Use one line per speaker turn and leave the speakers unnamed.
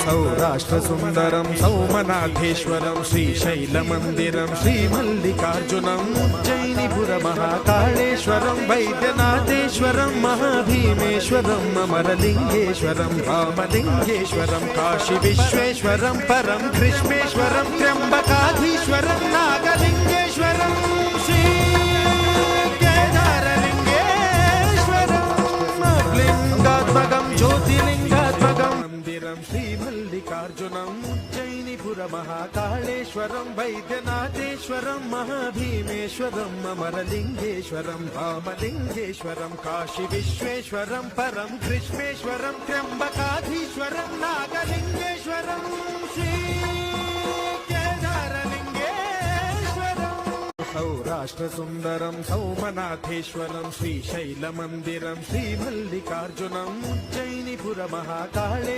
सौराष्ट्रसुन्दरं सौमनाथेश्वरं श्रीशैलमन्दिरं श्रीमल्लिकार्जुनं उज्जयिनीपुरमहाकाळेश्वरं वैद्यनाथेश्वरं महाभीमेश्वरं अमरलिङ्गेश्वरं रामलिङ्गेश्वरं काशीविश्वेश्वरं परं कृष्णेश्वरं त्र्यम्बकाधीश्वरं नागलिङ्गेश्वरं श्री ज्योतिलिंगात्मकं मंदिरं श्रीमल्लिकार्जुनं उज्जयिनीपुरमहाकाळेश्वरं वैद्यनाथेश्वरं महाभीमेश्वरं अमरलिङ्गेश्वरं रामलिङ्गेश्वरं काशीविश्वेश्वरं परं कृष्णेश्वरं त्र्यम्बकाधीश्वरं नागलिङ्गेश्वरं श्री सौराष्ट्रसुन्दरं सौमनाथेश्वरं श्रीशैलमन्दिरं श्रीमल्लिकार्जुनं उज्जयिनीपुरमहाकाळे